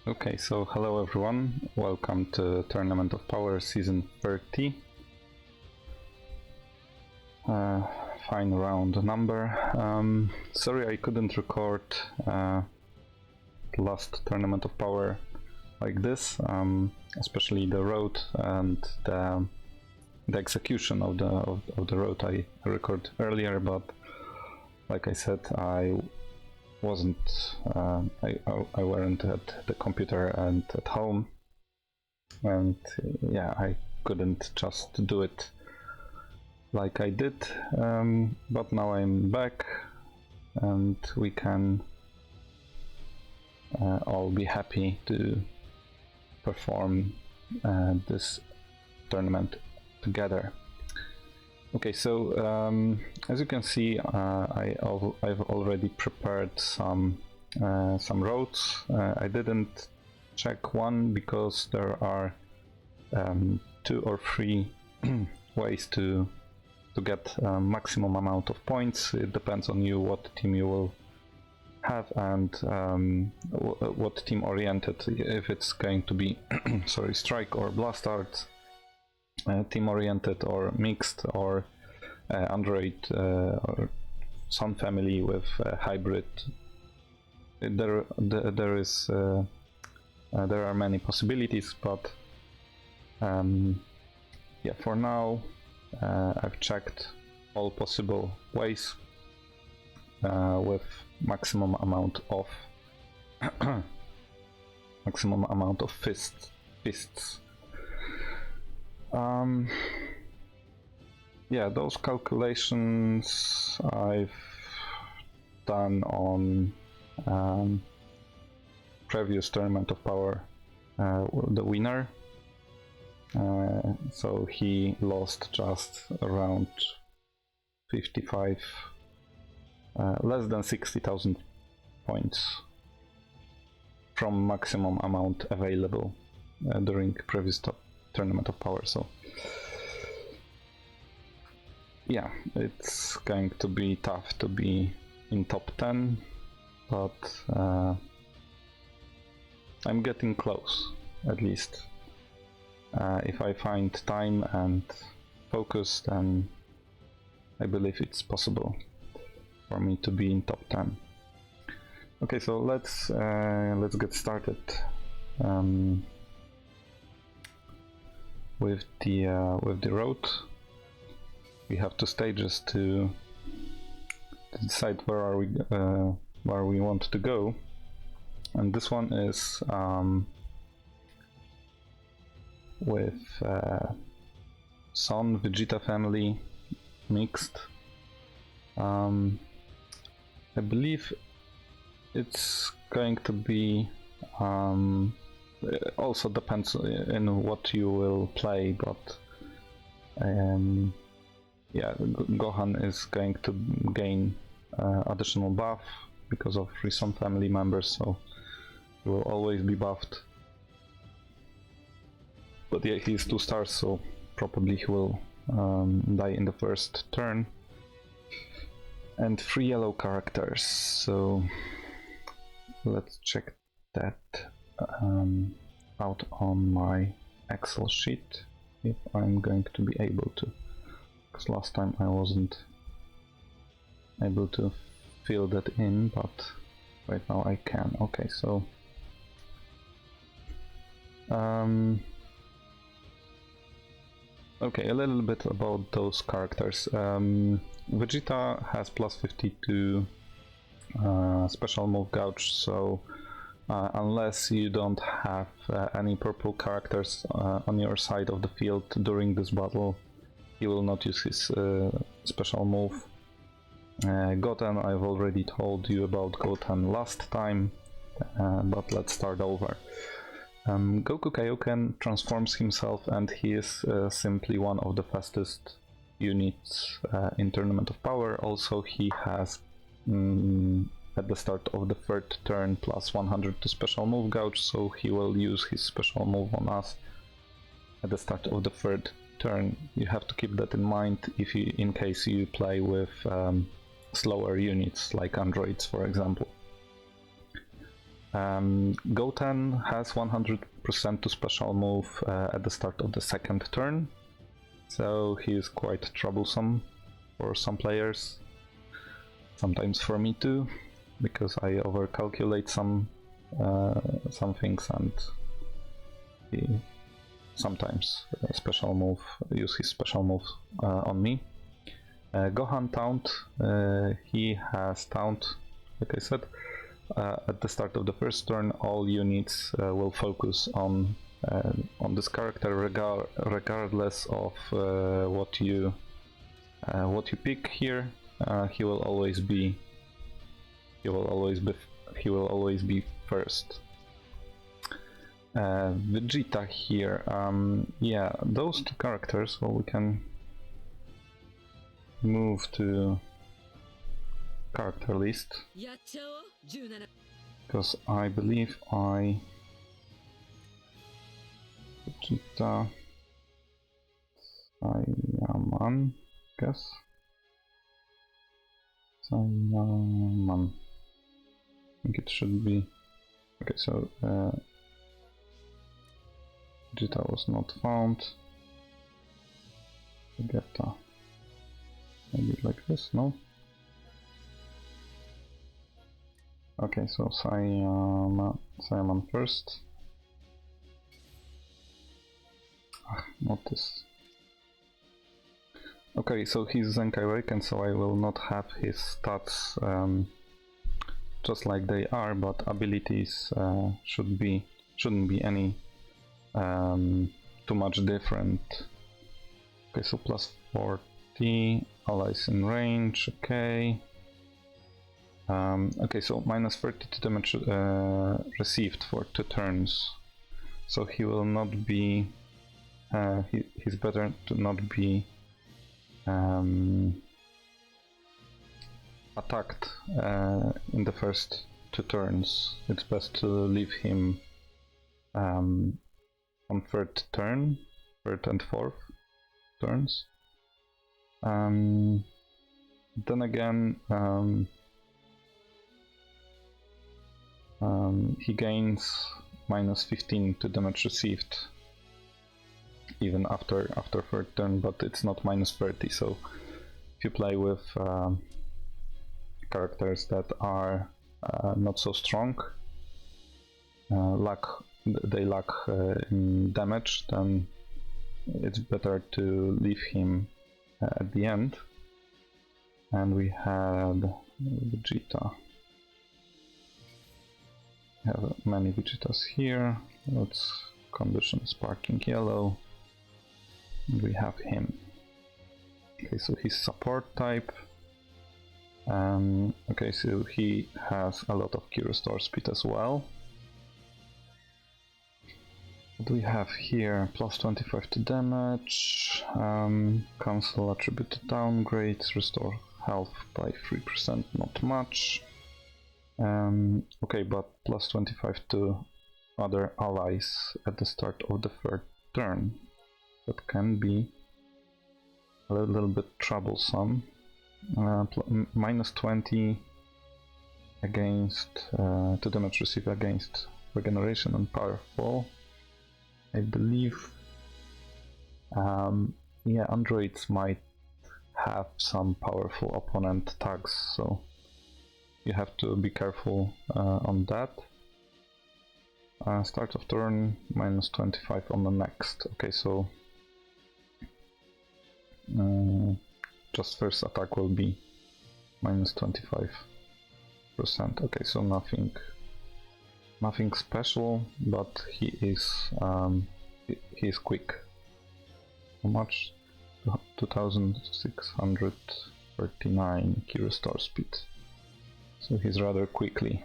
Okay, so hello everyone, welcome to Tournament of Power Season 30. Fine round number. Sorry I couldn't record the last Tournament of Power like this, especially the road and the execution of the road I recorded earlier, but like I said, I wasn't I weren't at the computer and at home, and yeah, I couldn't just do it like I did, but now I'm back and we can all be happy to perform this tournament together. Okay, so as you can see, I've already prepared some roads. I didn't check one because there are 2 or 3 ways to get maximum amount of points. It depends on you what team you will have and what team oriented. If it's going to be sorry, strike or blast art, team oriented or mixed, or Android or Sun family with hybrid. There are many possibilities, but yeah, for now I've checked all possible ways with maximum amount of fists. Yeah, those calculations I've done on previous Tournament of Power, the winner. So he lost just around 55, less than 60,000 points from maximum amount available during previous Tournament of Power. So yeah, it's going to be tough to be in top 10, but I'm getting close, at least. If I find time and focus, then I believe it's possible for me to be in top 10. Okay, so let's get started with the road. We have 2 stages to decide where we want to go, and this one is with Sun Vegeta family mixed. I believe it's going to be also depends in what you will play, but yeah, Gohan is going to gain additional buff because of recent family members, so he will always be buffed. But yeah, he is 2 stars, so probably he will die in the first turn. And 3 yellow characters, so let's check that out on my Excel sheet if I'm going to be able to. Because last time I wasn't able to fill that in, but right now I can. Okay, so okay, a little bit about those characters. Vegeta has plus 52 special move gouge, so unless you don't have any purple characters on your side of the field during this battle, he will not use his special move. Goten, I've already told you about Goten last time, but let's start over. Goku Kaioken transforms himself, and he is simply one of the fastest units in Tournament of Power. Also, he has at the start of the 3rd turn plus 100 to special move gouge, so he will use his special move on us at the start of the 3rd turn. You have to keep that in mind if you, in case you play with slower units like androids, for example. Goten has 100% to special move at the start of the second turn, so he is quite troublesome for some players, sometimes for me too, because I overcalculate some things and he sometimes use his special move on me. Gohan taunt, he has taunt, like I said. At the start of the first turn, all units will focus on this character, regardless of what you pick here. He will always be first. Vegeta here, yeah, those two characters. Well, we can move to character list, because I believe Vegeta Saiyaman, guess Saiyaman. I think it should be okay. So Vegeta was not found. Vegeta, maybe like this, no? Okay, so Saiyaman first. Not this. Okay, so he's Zenkai Awakened, so I will not have his stats just like they are, but abilities shouldn't be any too much different. Okay, so plus 40, allies in range, okay. Okay, so minus 30 to damage received for 2 turns. So he will not be... he's better to not be attacked in the first 2 turns. It's best to leave him on third and fourth turns. Then again, he gains minus 15 to damage received even after third turn, but it's not minus 30. So if you play with characters that are not so strong, they lack in damage, then it's better to leave him at the end. And we had Vegeta. We have many Vegetas here. Let's condition sparking yellow. And we have him. Okay, so he's support type. Okay, so he has a lot of Q restore speed as well. What do we have here? Plus 25 to damage, cancel attributed downgrades, restore health by 3%, not much. Okay, but plus 25 to other allies at the start of the third turn. That can be a little bit troublesome. Minus 20 against to damage received against regeneration and powerful. I believe, yeah, androids might have some powerful opponent tags, so you have to be careful on that. Start of turn, minus 25 on the next. Okay, so just first attack will be minus 25%. Okay, so nothing special, but he is quick. How much? 2639 key restore speed. So he's rather quickly.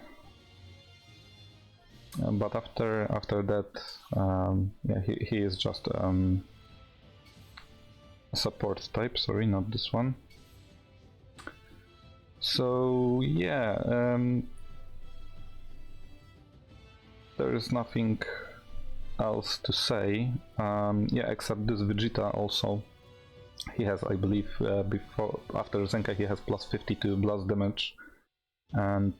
But after that, yeah, he is just a support type. Sorry, not this one. So yeah, there is nothing else to say. Yeah, except this Vegeta also. He has, I believe, after Zenkai he has plus 52 blast damage, and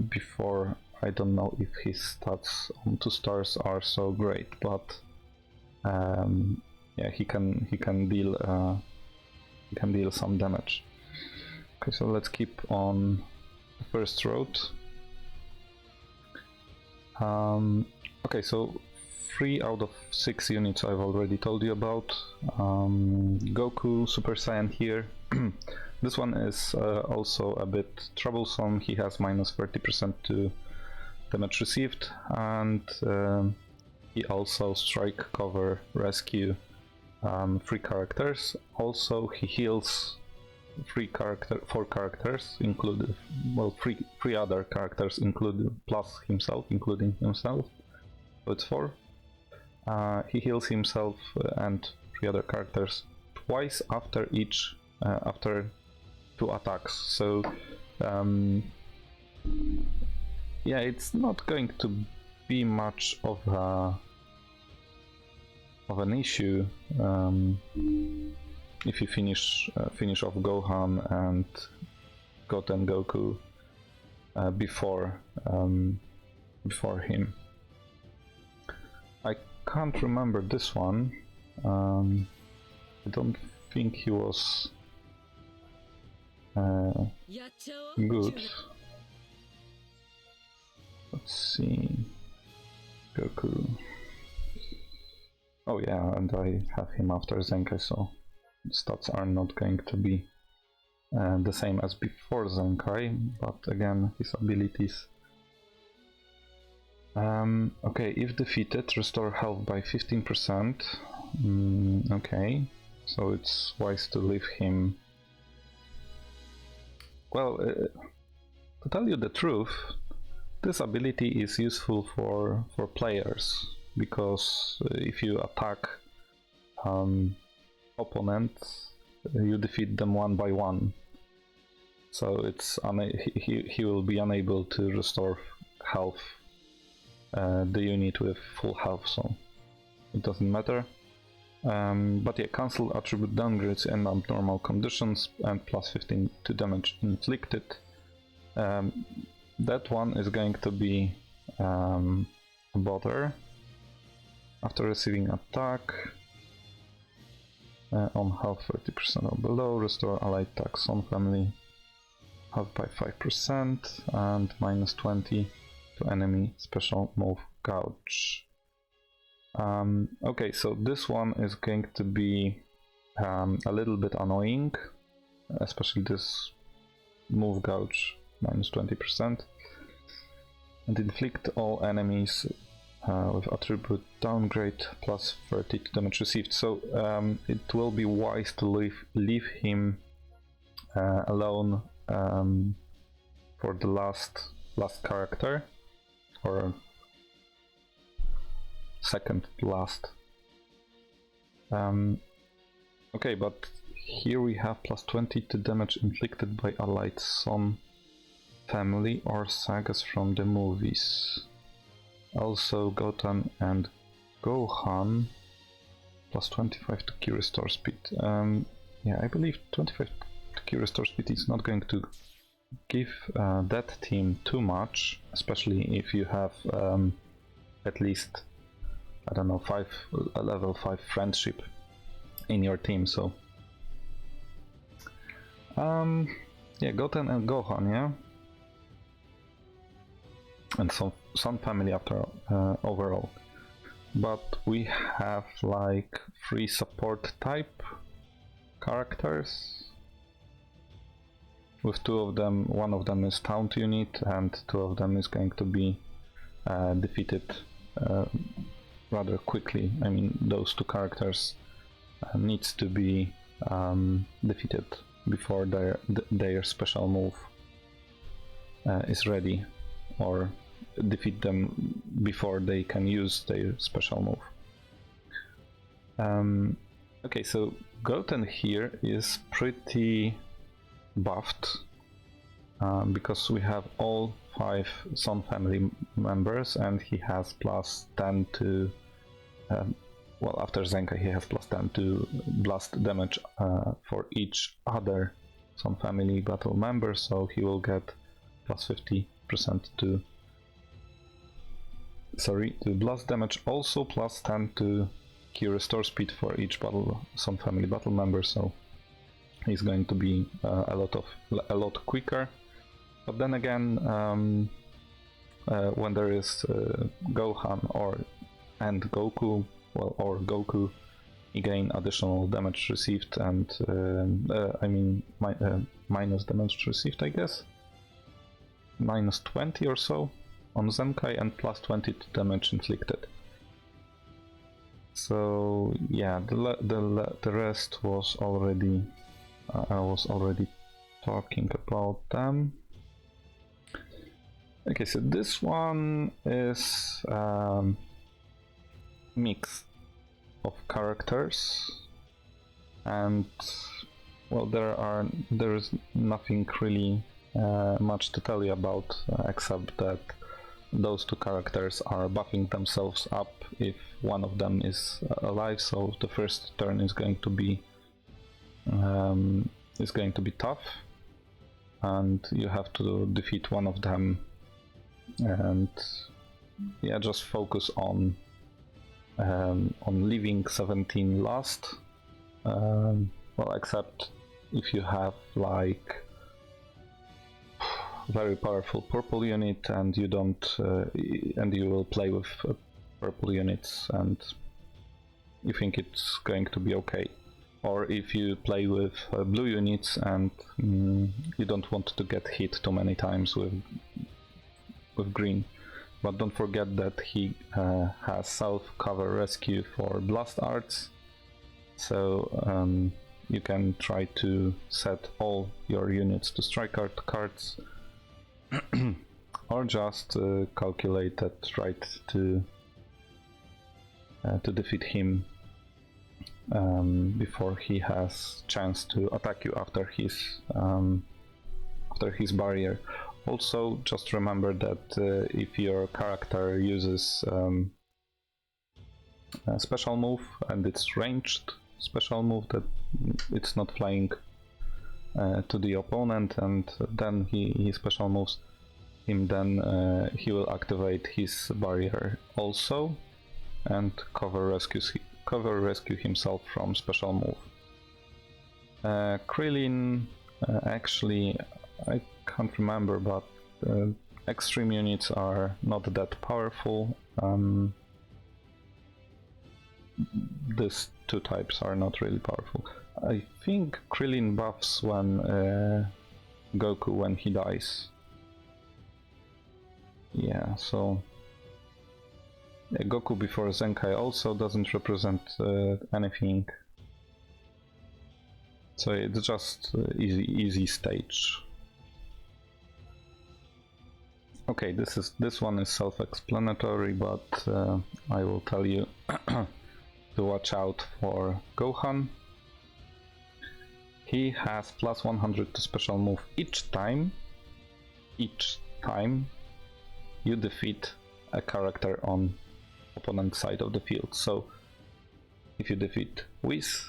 before I don't know if his stats on 2 stars are so great, but yeah, he can deal some damage. Okay, so let's keep on the first route. Okay, so 3 out of 6 units I've already told you about. Goku Super Saiyan here. This one is also a bit troublesome. He has minus 30% to damage received, and he also strike, cover, rescue 3 characters. Also he heals 4 characters, included, well, 3 other characters included, plus himself, including himself, so it's 4. He heals himself and 3 other characters twice after each, after 2 attacks, so yeah, it's not going to be much of an issue if you finish off Gohan and Goten Goku before him. I can't remember this one. I don't think he was good. Let's see. Goku. Oh yeah, and I have him after Zenkai, so stats are not going to be the same as before Zenkai, but again, his abilities. Okay, if defeated, restore health by 15%. Okay, so it's wise to leave him. Well, to tell you the truth, this ability is useful for players, because if you attack opponents, you defeat them one by one. So it's he will be unable to restore health the unit with full health, so it doesn't matter. But yeah, cancel attribute downgrades in abnormal conditions and plus 15 to damage inflicted. That one is going to be a bother. After receiving attack on health 30% or below, restore allied taxon family health by 5% and minus 20 to enemy special move gouge. Okay, so this one is going to be a little bit annoying, especially this move gouge minus 20%, and inflict all enemies with attribute downgrade plus 30 to damage received. So it will be wise to leave him alone for the last character, or second last. Okay, but here we have plus 20 to damage inflicted by allied Son family or sagas from the movies. Also Goten and Gohan plus 25 to Ki restore speed. Yeah, I believe 25 to Ki restore speed is not going to give that team too much, especially if you have at least, I don't know, a level 5 friendship in your team, so yeah, Goten and Gohan, yeah, and some family after overall. But we have like 3 support type characters, with 2 of them. One of them is taunt unit and 2 of them is going to be defeated rather quickly. I mean, those 2 characters needs to be defeated before their special move is ready, or defeat them before they can use their special move. Okay, so Goten here is pretty buffed because we have all 5 Son family members, and he has plus 10 to well, after Zenkai he has plus 10 to blast damage for each other Son family battle member, so he will get plus 50% to sorry, to blast damage, also plus 10 to key restore speed for each some family battle member, so he's going to be a lot quicker. But then again, when there is Gohan and Goku, or Goku, you gain additional damage received, and I mean minus damage received, I guess, minus 20 or so on Zenkai, and plus 20 to damage inflicted. So yeah, the rest was already I was already talking about them. Okay, so this one is mix of characters, and well, there is nothing really much to tell you about, except that those two characters are buffing themselves up if one of them is alive. So the first turn is going to be tough, and you have to defeat one of them, and yeah, just focus on leaving 17 last. Well, except if you have like very powerful purple unit and you don't and you will play with purple units and you think it's going to be okay, or if you play with blue units and you don't want to get hit too many times with green. But don't forget that he has self-cover rescue for blast arts, so you can try to set all your units to strike art cards, or just calculate that right to defeat him before he has chance to attack you after his barrier. Also, just remember that if your character uses a special move and it's ranged special move, that it's not flying to the opponent, and then he special moves him, then he will activate his barrier also and cover rescue himself from special move. Krillin, actually, I can't remember, but extreme units are not that powerful. These two types are not really powerful. I think Krillin buffs when Goku when he dies. Yeah, so Goku before Zenkai also doesn't represent anything. So it's just easy stage. Okay, this one is self-explanatory, but I will tell you to watch out for Gohan. He has plus 100 to special move each time you defeat a character on opponent side of the field. So if you defeat Whis,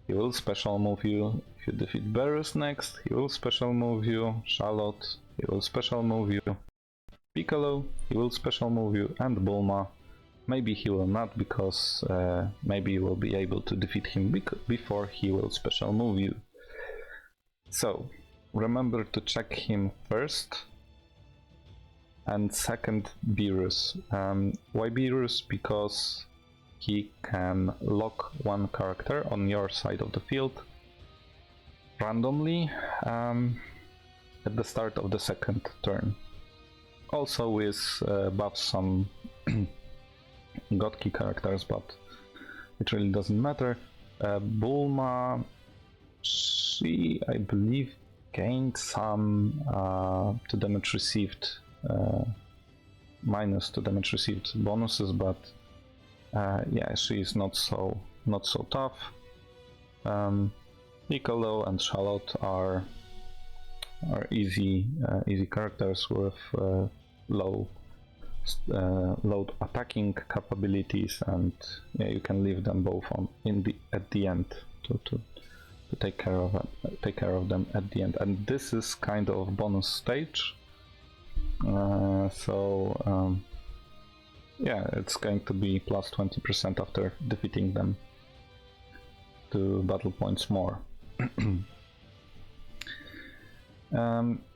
he will special move you. If you defeat Beerus next, he will special move you. Charlotte, he will special move you. Piccolo, he will special move you. And Bulma, maybe he will not, because maybe you will be able to defeat him before he will special move you. So remember to check him first. And second, Beerus. Why Beerus? Because he can lock one character on your side of the field randomly at the start of the second turn. Also with buffs some God key characters, but it really doesn't matter. Bulma, she, I believe, gained some to damage received, minus to damage received bonuses, but yeah, she is not so tough. Piccolo and Charlotte are easy characters with low attacking capabilities, and yeah, you can leave them both on at the end to take care of them at the end. And this is kind of bonus stage, so yeah, it's going to be plus 20% after defeating them 2 battle points more.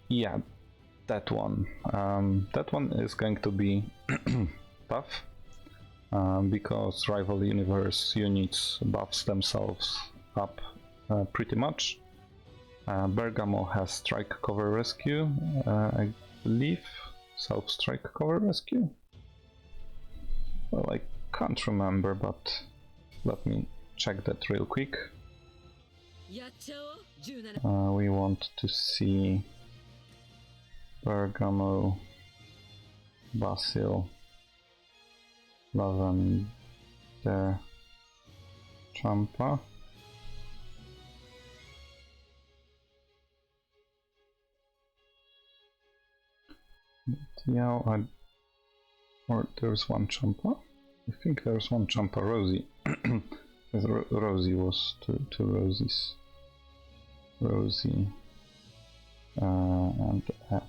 Yeah, that one. That one is going to be tough because rival universe units buffs themselves up pretty much. Bergamo has strike cover rescue, I believe. Self-strike cover rescue? Well, I can't remember, but let me check that real quick. We want to see Bergamo, Basil, Lavender, Champa. Yeah, or there's one Champa. I think there's one Champa, Rosie. Rosie was two Rosies. Rosie and at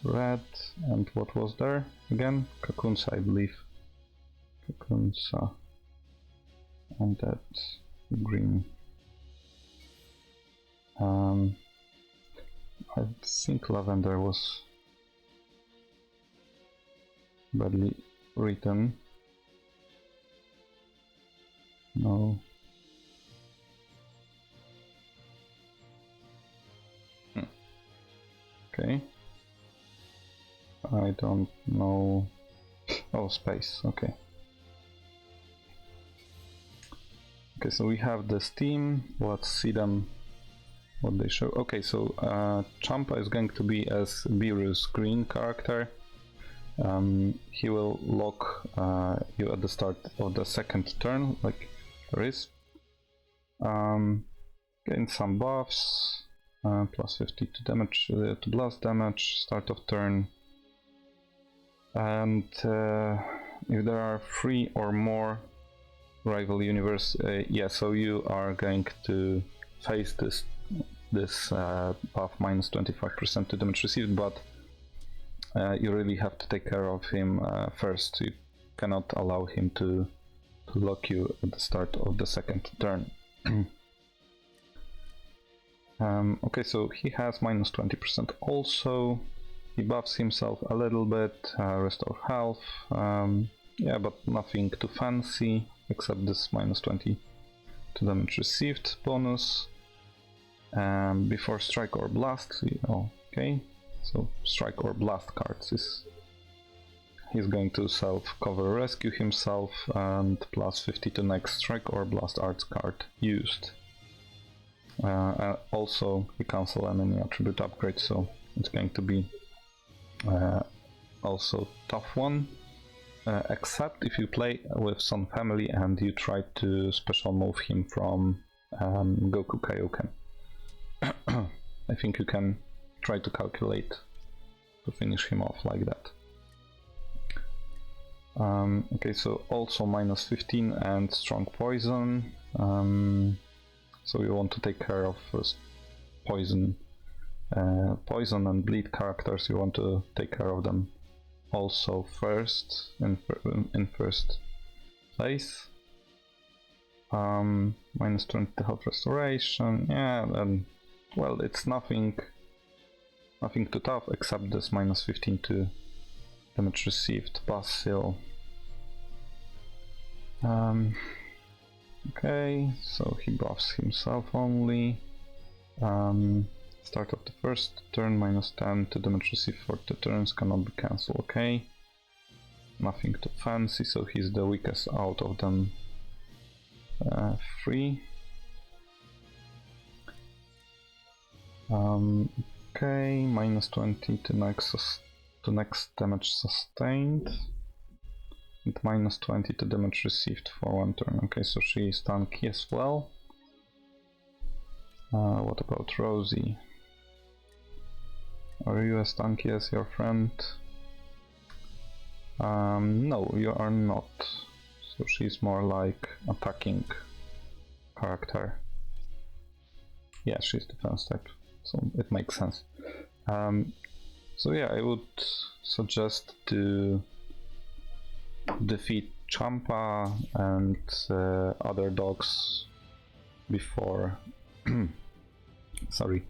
red, and what was there again? Kakunsa, I believe. Kakunsa and that green. I think Lavender was badly written. No. Okay. I don't know. Oh, space. Okay. Okay, so we have this team. Let's see them. What they show. Okay, so Champa is going to be as Beerus green character. He will lock you at the start of the second turn, like there is. Gain some buffs, plus 50 to damage, to blast damage, start of turn. And if there are 3 or more rival universe, yeah, so you are going to face this buff minus 25% to damage received, but you really have to take care of him first. You cannot allow him to lock you at the start of the second turn. Okay, so he has minus 20% also. He buffs himself a little bit, restore health, yeah, but nothing too fancy except this minus 20 to damage received bonus. Before strike or blast, okay, so strike or blast cards he's going to self-cover rescue himself and plus 50 to next strike or blast arts card used. Also, he cancel enemy attribute upgrade, so it's going to be also tough one. Except if you play with some family and you try to special move him from Goku Kaioken. I think you can try to calculate to finish him off like that. Okay, so also minus 15 and strong poison. So you want to take care of first poison and bleed characters. You want to take care of them also first in first place. Minus 20 health restoration. Yeah, and well, it's nothing too tough except this minus 15 to damage received. Basil. Okay, so he buffs himself only. Start of the first turn, minus 10 to damage received for 2 turns, cannot be cancelled. Okay, nothing too fancy, so he's the weakest out of them 3. Okay, minus 20 to next damage sustained. And minus 20 to damage received for 1 turn. Okay, so she is tanky as well. What about Rosie? Are you as tanky as your friend? No, you are not. So she's more like attacking character. Yeah, she's defense type, so it makes sense. So yeah, I would suggest to defeat Champa and other dogs before sorry,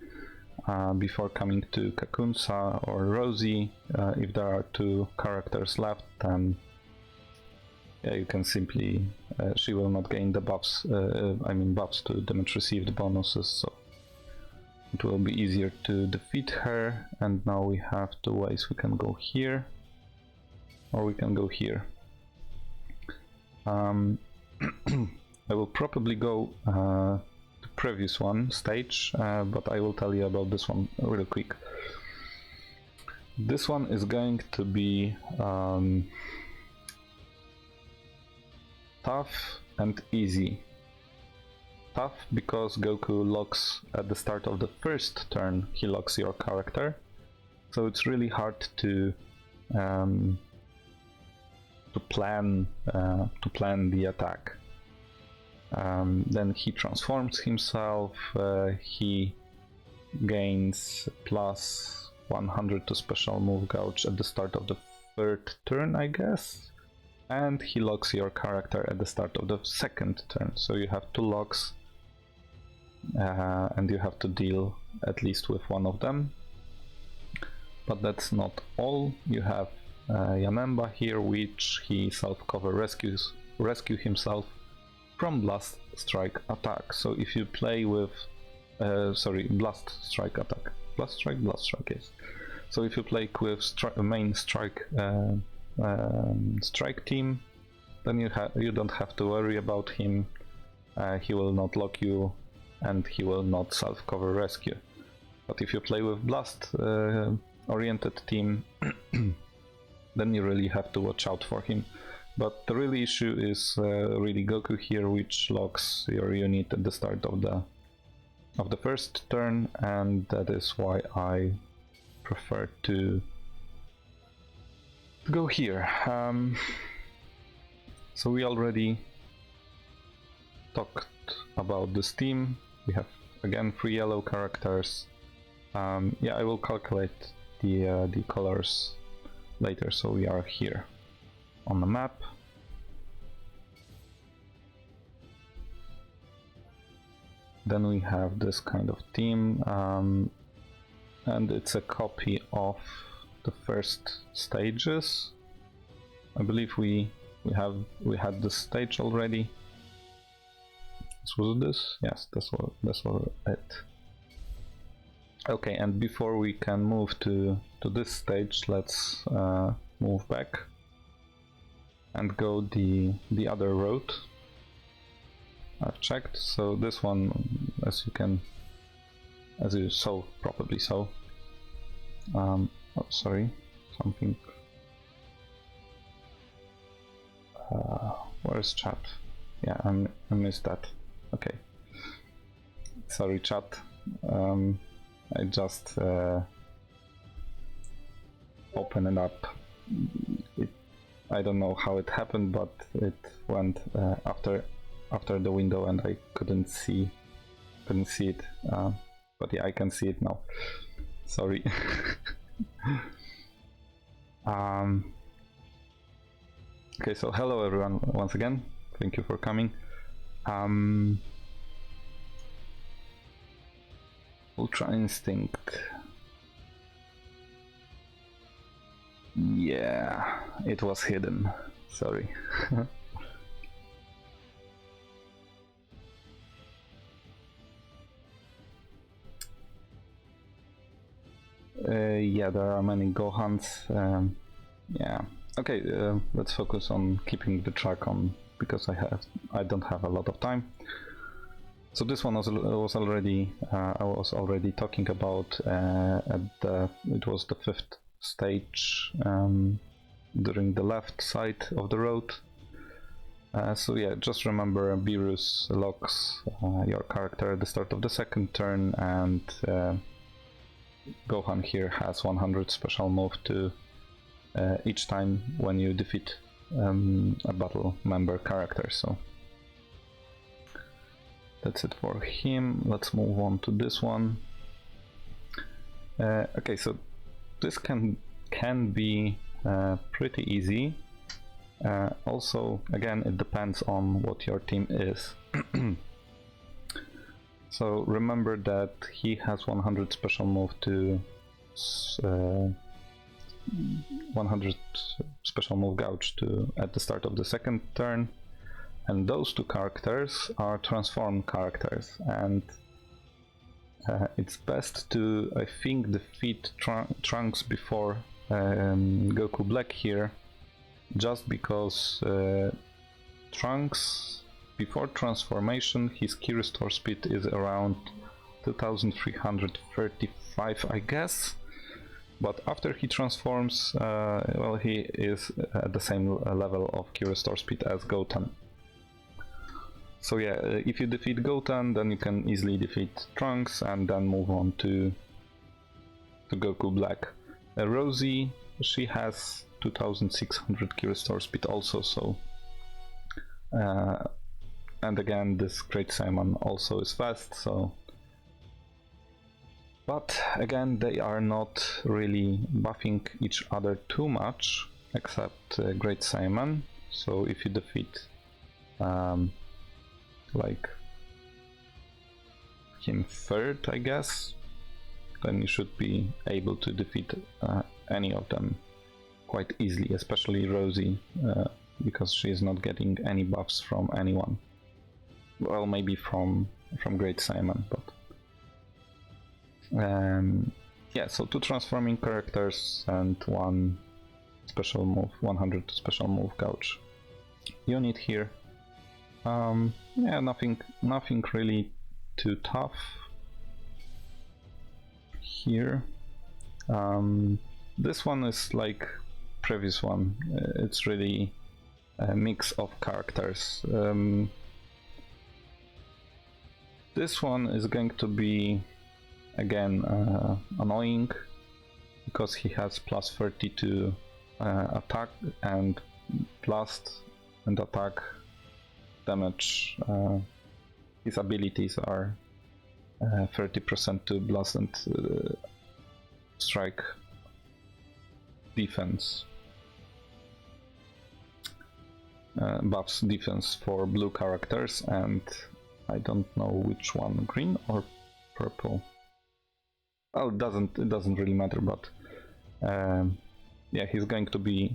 before coming to Kakunsa or Rosie. If there are two characters left, then yeah, you can simply she will not gain the buffs, I mean buffs to damage received bonuses, so it will be easier to defeat her. And now we have two ways: we can go here or we can go here. I will probably go the previous one stage, but I will tell you about this one real quick. This one is going to be tough and easy. Tough because Goku locks at the start of the first turn, he locks your character, so it's really hard to plan the attack. Then he transforms himself, he gains plus 100 to special move gouge at the start of the third turn, I guess, and he locks your character at the start of the second turn, so you have two locks, and you have to deal at least with one of them. But that's not all. You have Yanemba here, which he self-cover rescue himself from Blast Strike attack. So if you play with Blast Strike attack. Blast Strike, yes. So if you play with main strike strike team, then you don't have to worry about him. He will not lock you and he will not self-cover rescue. But if you play with blast oriented team, then you really have to watch out for him. But the real issue is really Goku here, which locks your unit at the start of the first turn, and that is why I prefer to go here. So we already talked about this team. We have again 3 yellow characters. Yeah, I will calculate the colors later. So we are here on the map. Then we have this kind of team, and it's a copy of the first stages. I believe we had this stage already. Was this? Yes, that's what it. Okay, and before we can move to this stage, let's move back and go the other road. I've checked, so this one, as you saw, probably saw. Oh, sorry, something. Where's chat? Yeah, I missed that. Okay, sorry chat. I just opened it up. I don't know how it happened, but it went after the window, and I couldn't see it. But yeah, I can see it now. Sorry. Okay, so hello everyone once again. Thank you for coming. Ultra Instinct. Yeah, it was hidden. Sorry. Yeah, there are many Gohans. Yeah. Okay, let's focus on keeping the track on, because I don't have a lot of time. So this one was already I was already talking about it was the 5th stage during the left side of the road. So yeah, just remember Beerus locks your character at the start of the second turn, and Gohan here has 100 special move to each time when you defeat a battle member character. So that's it for him. Let's move on to this one. Okay, so this can be pretty easy. Also, again, it depends on what your team is. So remember that he has 100 special move to 100 special move gouge to at the start of the second turn, and those two characters are transform characters, and it's best to, I think, defeat Trunks before Goku Black here, just because Trunks, before transformation, his key restore speed is around 2335, I guess. But after he transforms, well, he is at the same level of key restore speed as Goten. So yeah, if you defeat Goten, then you can easily defeat Trunks and then move on to Goku Black. Rosie, she has 2600 key restore speed also, so and again, this Great Simon also is fast, so. But again, they are not really buffing each other too much, except Great Simon. So if you defeat like him third, I guess, then you should be able to defeat any of them quite easily, especially Rosie, because she is not getting any buffs from anyone. Well, maybe from Great Simon, but yeah. So 2 transforming characters and 1 special move, 100 special move gouge unit here. Yeah, nothing really too tough here. This one is like previous one. It's really a mix of characters. This one is going to be again annoying because he has plus 30 to attack and blast and attack damage. His abilities are 30% to blast and strike defense. Buffs defense for blue characters, and I don't know which one, green or purple. Oh, it doesn't really matter, but yeah, he's going to be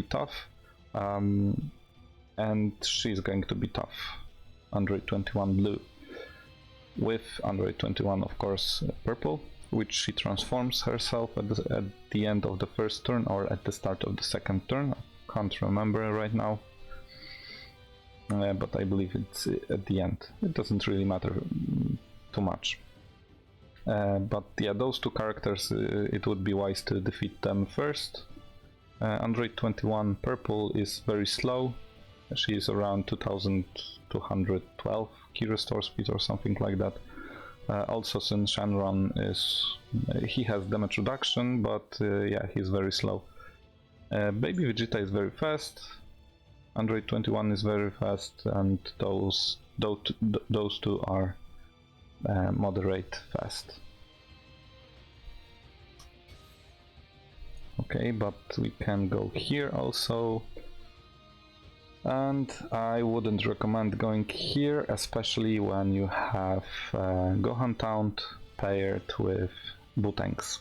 tough, and she's going to be tough. Android 21 blue, with Android 21 of course purple, which she transforms herself at the end of the first turn or at the start of the second turn. I can't remember right now, but I believe it's at the end. It doesn't really matter too much. But yeah, those two characters, it would be wise to defeat them first. Android 21 purple is very slow. She is around 2212 key restore speed or something like that. Also, since Shenron he has damage reduction, but yeah, he's very slow. Baby Vegeta is very fast. Android 21 is very fast, and those two are moderate fast. Okay, but we can go here also. And I wouldn't recommend going here, especially when you have Gohan Taunt paired with Butenks.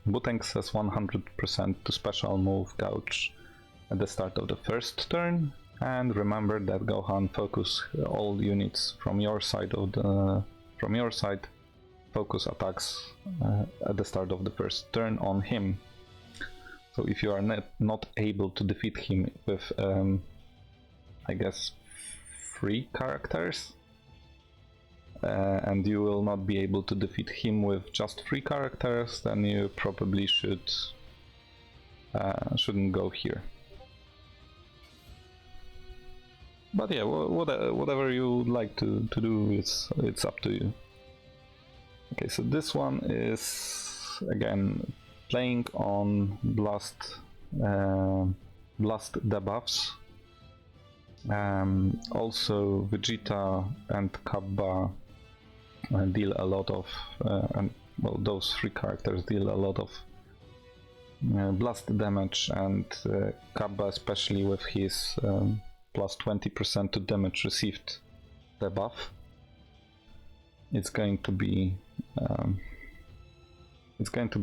Butenks has 100% to special move gouge at the start of the first turn, and remember that Gohan focus all units from your side focus attacks at the start of the first turn on him. So if you are not able to defeat him with, I guess, 3 characters, and you will not be able to defeat him with just 3 characters, then you probably shouldn't go here. But yeah, whatever you would like to do, it's up to you. Okay, so this one is again playing on blast debuffs. Also, Vegeta and Kappa deal a lot of, and well, those 3 characters deal a lot of blast damage, and Kabba, especially with his plus 20% to damage received debuff, it's going to be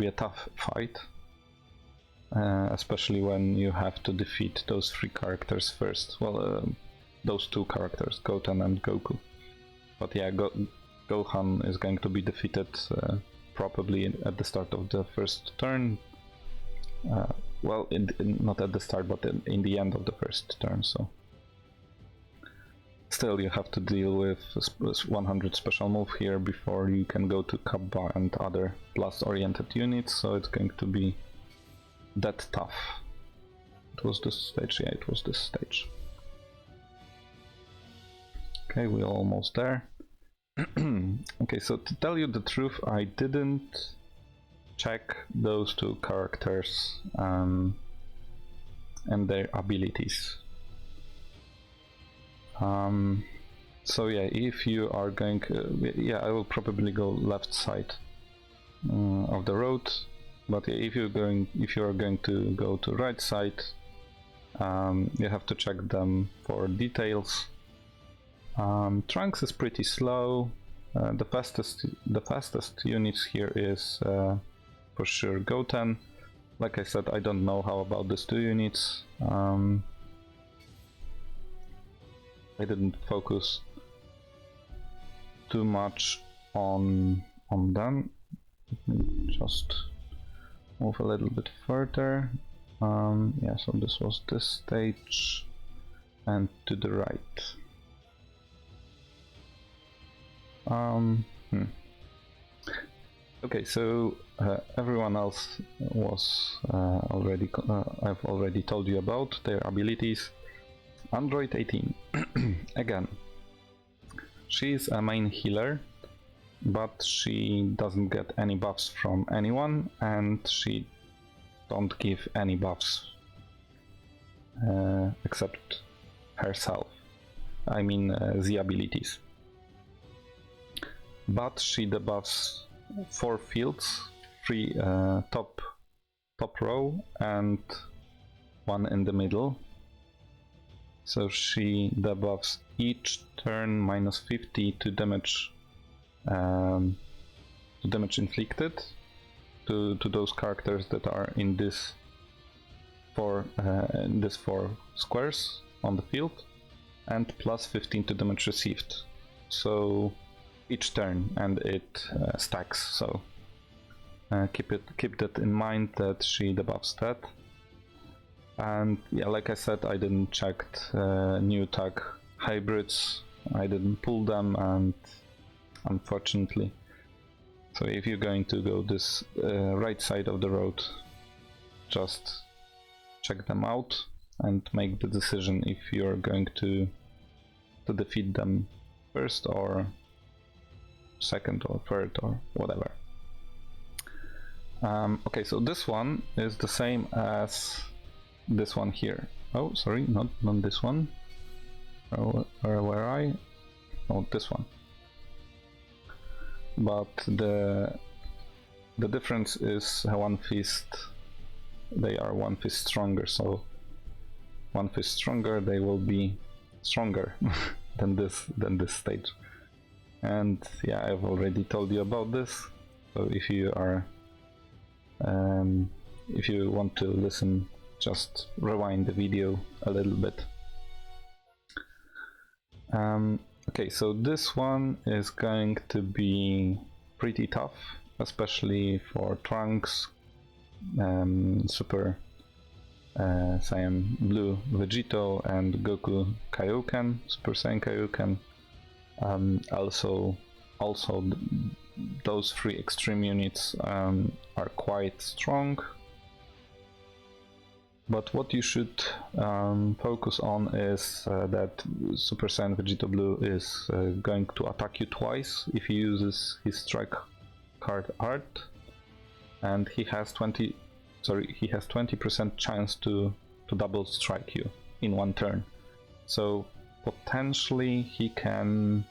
a tough fight, especially when you have to defeat those three characters first. Well, those two characters, Goten and Goku. But yeah, Gohan is going to be defeated probably at the start of the first turn. Well, not at the start, but in the end of the first turn. So still, you have to deal with 100 special move here before you can go to Kabba and other blast-oriented units. So it's going to be that tough. It was this stage. Yeah, it was this stage. Okay, we're almost there. Okay, so to tell you the truth, I didn't check those two characters and their abilities. So yeah, if you are going, yeah, I will probably go left side of the road. But yeah, if you are going to go to right side, you have to check them for details. Trunks is pretty slow. The fastest units here is for sure Goten. Like I said, I don't know how about these two units. I didn't focus too much on them. Just move a little bit further. Yeah, so this was this stage, and to the right. Okay, so everyone else was already. I've already told you about their abilities. Android 18. Again, she is a main healer, but she doesn't get any buffs from anyone, and she don't give any buffs except herself. I mean the abilities. But she debuffs 4 fields, 3 top row and 1 in the middle. So she debuffs each turn minus 50 to damage inflicted to those characters that are in this 4 squares on the field, and plus 15 to damage received. So each turn, and it stacks. So keep that in mind, that she debuffs that. And yeah, like I said, I didn't check new tag hybrids. I didn't pull them, and unfortunately. So if you're going to go this right side of the road, just check them out and make the decision if you're going to defeat them first or second or third or whatever. Okay, so this one is the same as this one here. Oh, sorry, not this one. Where I? Oh, this one. But the difference is one fist. They are one fist stronger. So one fist stronger, they will be stronger than this stage. And yeah, I've already told you about this. So if you are, if you want to listen, just rewind the video a little bit. Okay, so this one is going to be pretty tough, especially for Trunks, Super Saiyan Blue Vegito, and Goku Kaioken, Super Saiyan Kaioken. Also those 3 extreme units are quite strong. But what you should focus on is that Super Saiyan Vegito Blue is going to attack you twice if he uses his strike card art, and he has 20% chance to double strike you in 1 turn. So potentially he can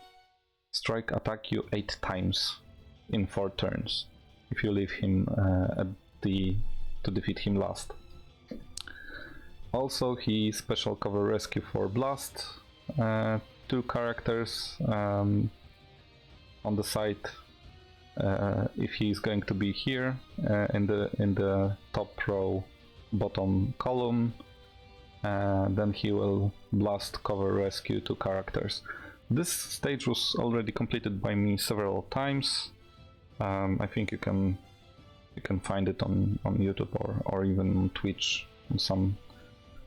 strike attack you 8 times in 4 turns if you leave him at the to defeat him last. Also, he special cover rescue for Blast, 2 characters on the side. If he's going to be here in the top row, bottom column, then he will Blast cover rescue 2 characters. This stage was already completed by me several times. I think you can find it on YouTube or even on Twitch in some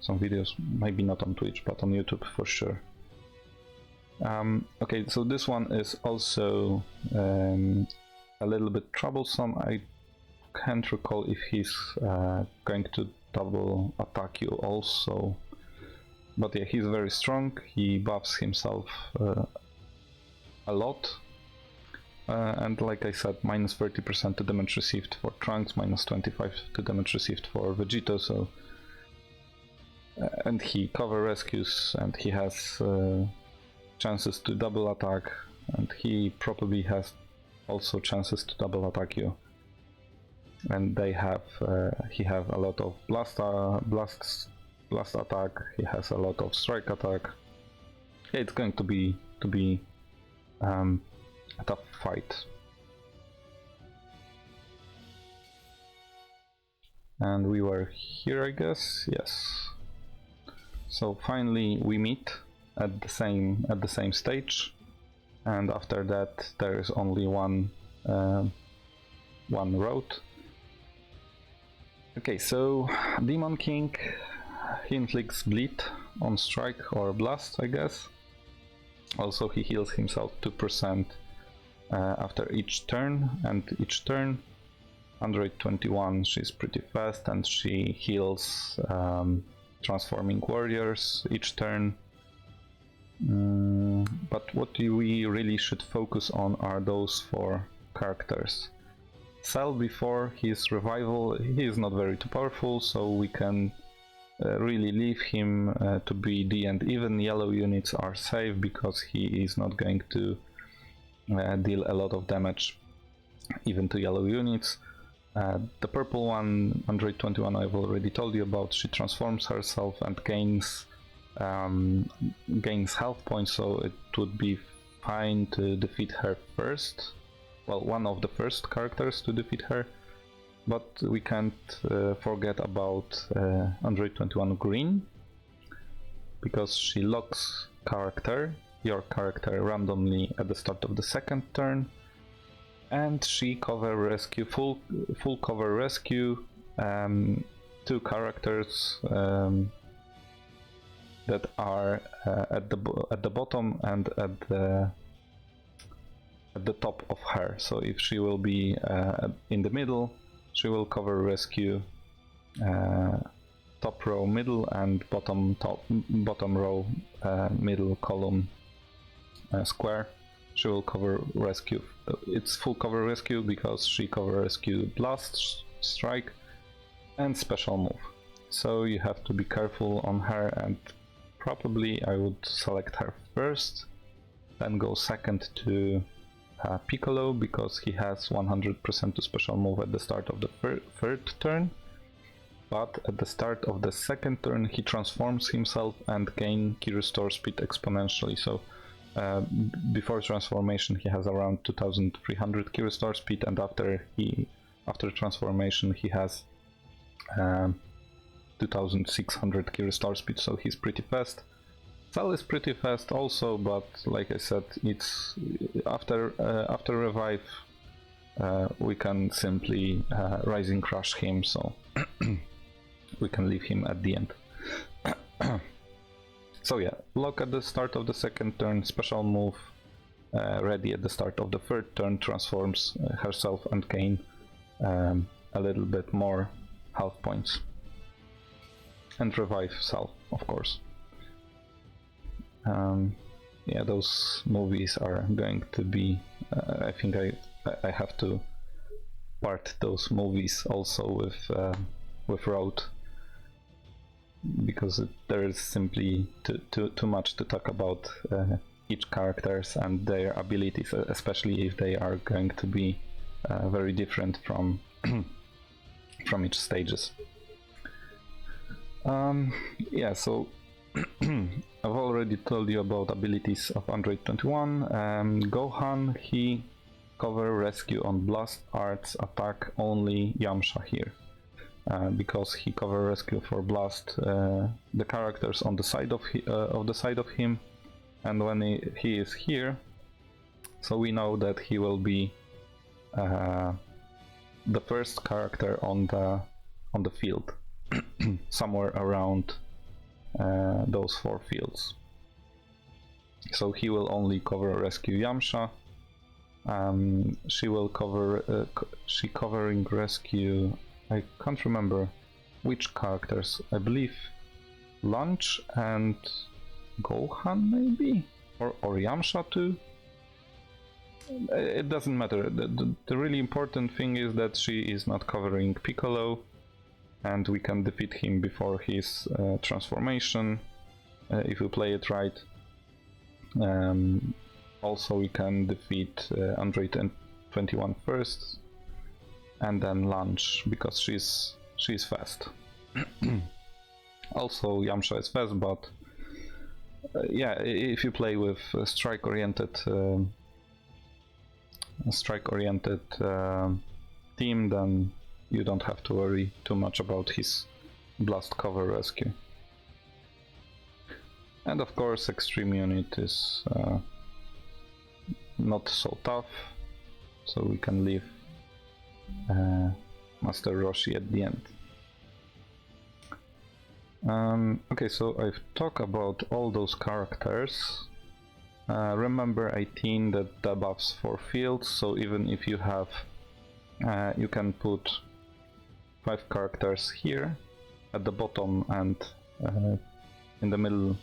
videos, maybe not on Twitch, but on YouTube for sure. Okay, so this one is also a little bit troublesome. I can't recall if he's going to double attack you also, but yeah, he's very strong. He buffs himself a lot, and like I said, minus 30% to damage received for Trunks, minus 25 to damage received for Vegeta. So and he cover rescues, and he has chances to double attack, and he probably has also chances to double attack you. And they have he have a lot of blast attack. He has a lot of strike attack. Yeah, it's going to be a tough fight. And we were here, I guess. Yes. So finally we meet at the same stage, and after that there is only one road. Okay, so Demon King, he inflicts bleed on strike or blast, I guess. Also he heals himself 2% after each turn, and each turn Android 21, she's pretty fast, and she heals transforming warriors each turn. But what we really should focus on are those 4 characters. Cell, before his revival, he is not very too powerful, so we can really leave him to be the end. Even yellow units are safe because he is not going to deal a lot of damage even to yellow units. The purple one, Android 21, I've already told you about. She transforms herself and gains health points, so it would be fine to defeat her first. Well, one of the first characters to defeat her. But we can't forget about Android 21 Green, because she locks your character randomly at the start of the second turn, and she cover rescue full cover rescue 2 characters that are at the bottom and at the top of her. So if she will be in the middle, she will cover rescue top row middle and bottom row middle column square. She will cover rescue. It's full cover rescue because she cover rescue blast, strike, and special move. So you have to be careful on her, and probably I would select her first, then go second to Piccolo, because he has 100% to special move at the start of the third turn, but at the start of the second turn he transforms himself and gain key restore speed exponentially. So before transformation he has around 2300 key restore speed, and after transformation he has 2600 key restore speed, so he's pretty fast. Cell is pretty fast also, but like I said, it's after revive we can simply rising crush him, so we can leave him at the end. So yeah, lock at the start of the second turn, special move ready at the start of the third turn, transforms herself and gain a little bit more health points, and revive Cell, of course. Yeah, those movies are going to be I think I have to part those movies also with Road, because there is simply too much to talk about each characters and their abilities, especially if they are going to be very different from from each stages. Yeah, so I've already told you about abilities of Android 21. Gohan, he cover rescue on blast arts attack only Yamcha here. Because he cover rescue for blast the characters on the side of him, and when he is here, so we know that he will be the first character on the field, somewhere around those 4 fields. So he will only cover rescue Yamcha. She will cover she covering rescue. I can't remember which characters. I believe Lunch and Gohan, maybe, or Yamcha too. It doesn't matter. The really important thing is that she is not covering Piccolo, and we can defeat him before his transformation if we play it right. Also, we can defeat Android 21 first, and then Lunch, because she's fast. Also, Yamcha is fast, but yeah, if you play with a strike-oriented team, then you don't have to worry too much about his blast cover rescue. And of course, extreme unit is not so tough, so we can leave Master Roshi at the end. Okay, so I've talked about all those characters. Remember 18 that debuffs 4 fields, so even if you have you can put 5 characters here at the bottom and in the middle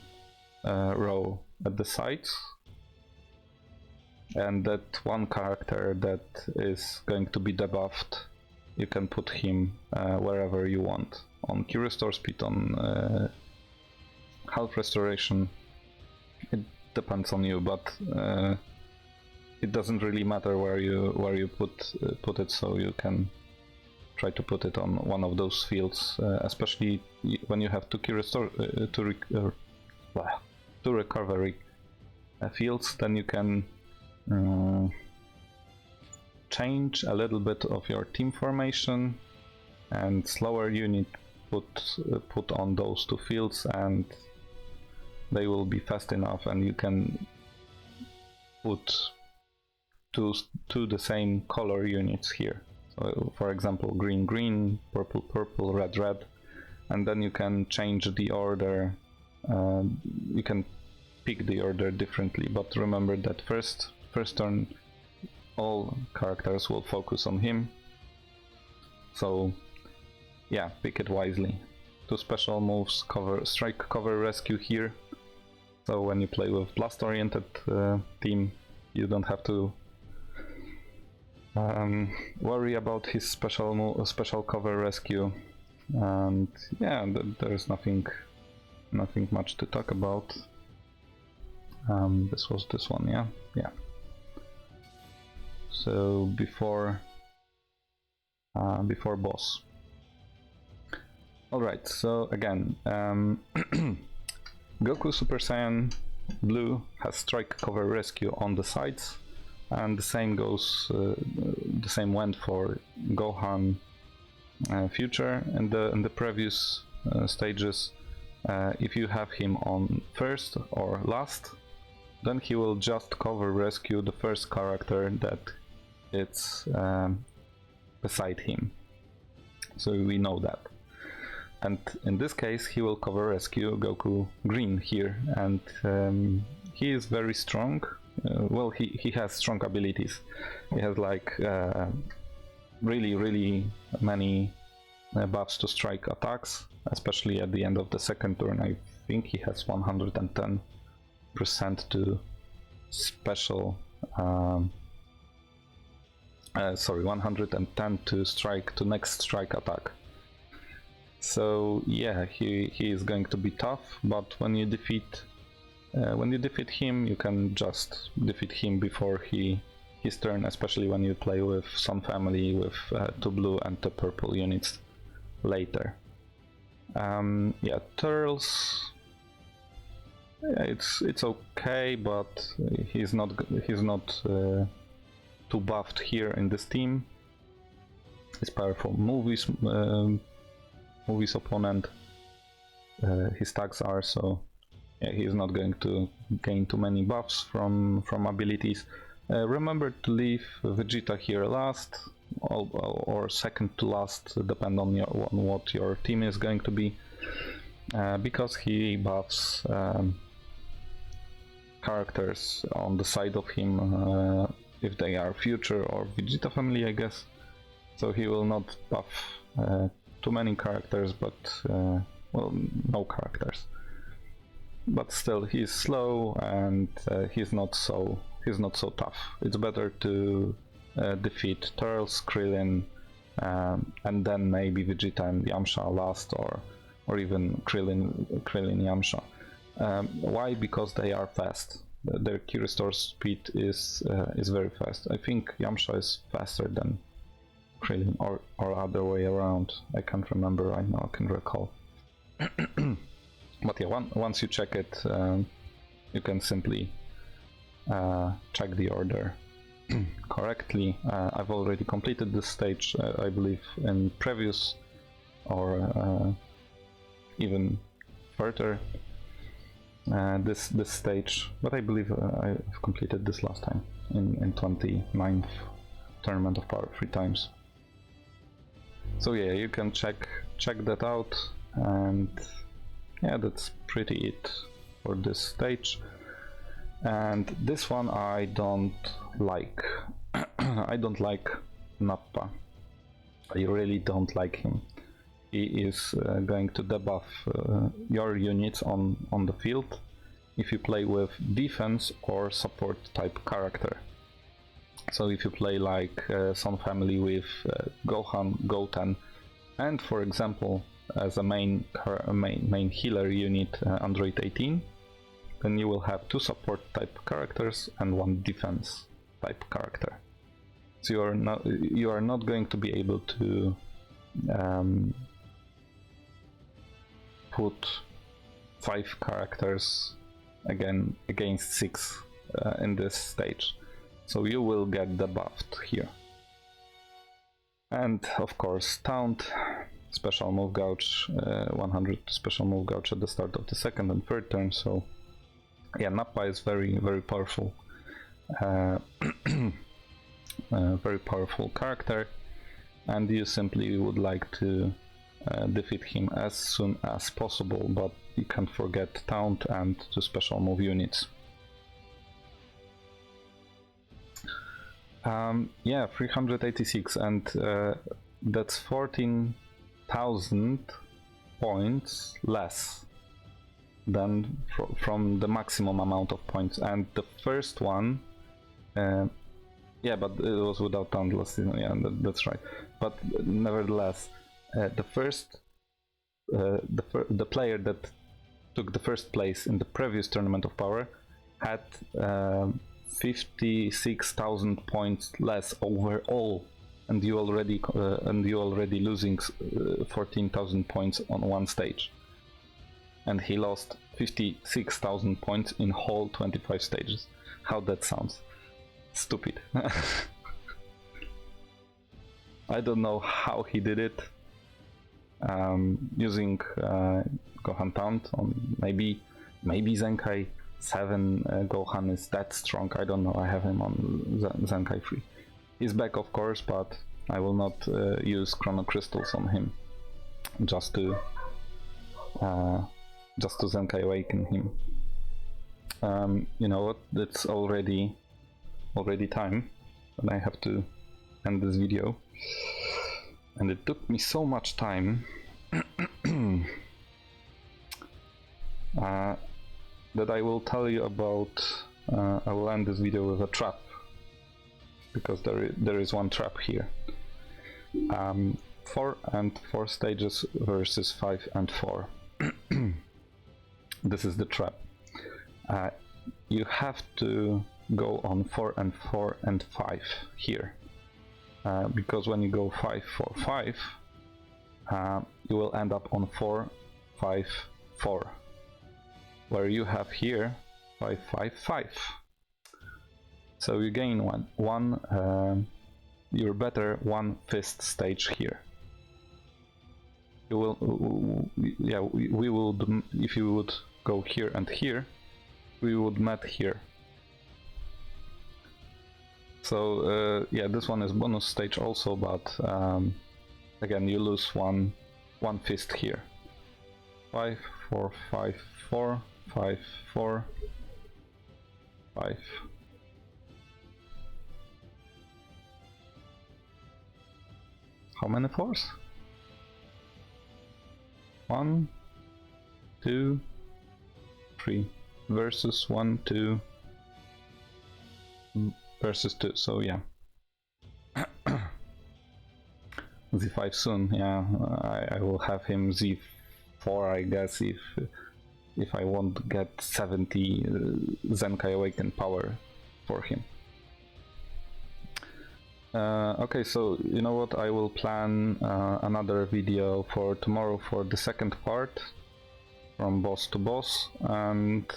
row at the sides, and that one character that is going to be debuffed, you can put him wherever you want, on Q restore speed, on health restoration. It depends on you, but it doesn't really matter where you put it, so you can try to put it on one of those fields, especially when you have 2 Q restore two recovery fields. Then you can change a little bit of your team formation, and slower unit put on those 2 fields, and they will be fast enough, and you can put two the same color units here. So for example, green green, purple purple, red red, and then you can change the order. You can pick the order differently, but remember that first turn all characters will focus on him, so yeah, pick it wisely. 2 special moves, strike, cover, rescue here, so when you play with blast oriented team, you don't have to worry about his special cover rescue. And yeah, there's nothing much to talk about. This was this one, yeah. So before boss. Alright, so again, Goku Super Saiyan Blue has strike, cover, rescue on the sides, and the same went for Gohan Future in the previous stages. If you have him on first or last, then he will just cover rescue the first character that it's beside him, so we know that. And in this case, he will cover rescue Goku Green here, and he is very strong. Well, he has strong abilities. He has like really many buffs to strike attacks, especially at the end of the second turn. I think he has 110% to special. 110 to strike to next strike attack. So yeah, he is going to be tough, but when you defeat him, you can just defeat him before his turn, especially when you play with Sun Family with 2 blue and 2 purple units later. Yeah, Turles. Yeah, it's okay, but he's not too buffed here in this team. He's powerful movies opponent. His tags are, so yeah, he's not going to gain too many buffs from abilities. Remember to leave Vegeta here last, or second to last, depend on what your team is going to be, because he buffs characters on the side of him if they are Future or Vegeta family, I guess. So he will not buff too many characters, but well, no characters. But still, he's slow and he's not so tough. It's better to defeat Turles, Krillin, and then maybe Vegeta and Yamcha last, or even Krillin Yamcha. Why? Because they are fast. Their Ki restore speed is very fast. I think Yamcha is faster than Krillin, or other way around. I can't remember right now. I can recall. But yeah, once you check it, you can simply check the order correctly. I've already completed this stage, I believe, in previous or even further this stage, but I believe I've completed this last time in 29th Tournament of Power 3 times. So yeah, you can check that out, and yeah, that's pretty it for this stage. And this one I don't like. I don't like Nappa. I really don't like him. He is going to debuff your units on the field if you play with defense or support type character. So if you play like Sun family with Gohan, Goten, and for example as a main healer unit Android 18, then you will have 2 support type characters and 1 defense type character. So you are not going to be able to put 5 characters again against 6 in this stage. So you will get debuffed here. And of course taunt, special move gouge, 100 special move gouge at the start of the second and third turn. So yeah, Nappa is very powerful, very powerful character, and you simply would like to defeat him as soon as possible, but you can't forget taunt and 2 special move units. Yeah, 386, and that's 14,000 points less than from the maximum amount of points. And the first one, yeah, but it was without taunt last season. Yeah, that's right. But nevertheless, the player that took the first place in the previous Tournament of Power had 56,000 points less overall, and you already losing 14,000 points on one stage, and he lost 56,000 points in whole 25 stages. How that sounds stupid. I don't know how he did it, using Gohan taunt on maybe Zenkai 7 Gohan is that strong. I don't know. I have him on Zenkai 3. He's back, of course, but I will not use Chrono Crystals on him just to Zenkai awaken him. You know what? It's already time, and I have to end this video. And it took me so much time that I will tell you about. I will end this video with a trap, because there is one trap here. 4 and 4 stages versus 5 and 4. This is the trap. You have to go on 4 and 4 and 5 here, because when you go 5 4 5, you will end up on 4, 5, 4, where you have here 5, 5, 5. So you gain you're better 1 fist stage here. You will, yeah, we would, if you would go here and here, we would met here. So yeah, this one is bonus stage also, but again you lose one fist here. 5, 4, 5, 4, 5, 4, 5. How many fours? 1, 2, 3 versus 1, 2 versus 2. So yeah, Z5 soon. Yeah, I will have him Z4, I guess, if I won't get 70 Zenkai Awaken power for him. Okay, so you know what, I will plan another video for tomorrow for the second part, from boss to boss, and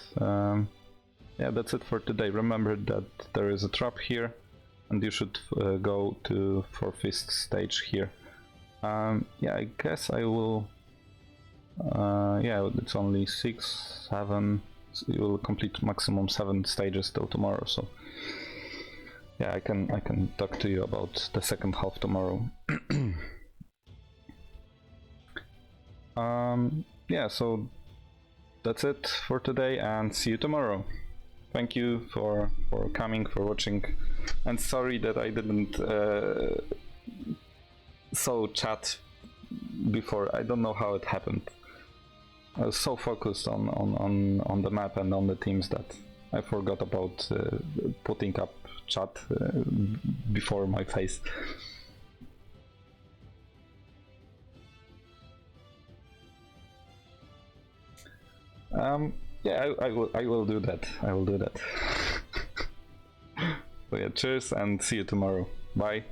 yeah, that's it for today. Remember that there is a trap here, and you should go for fist stage here. Yeah, I guess I will, yeah, it's only 6, 7, so you will complete maximum 7 stages till tomorrow, so yeah, I can talk to you about the second half tomorrow. Yeah, so that's it for today, and see you tomorrow. Thank you for coming, for watching, and sorry that I didn't saw chat before. I don't know how it happened. I was so focused on the map and on the teams that I forgot about putting up chat before my face. Yeah, I will do that. I will do that. So yeah, cheers and see you tomorrow. Bye.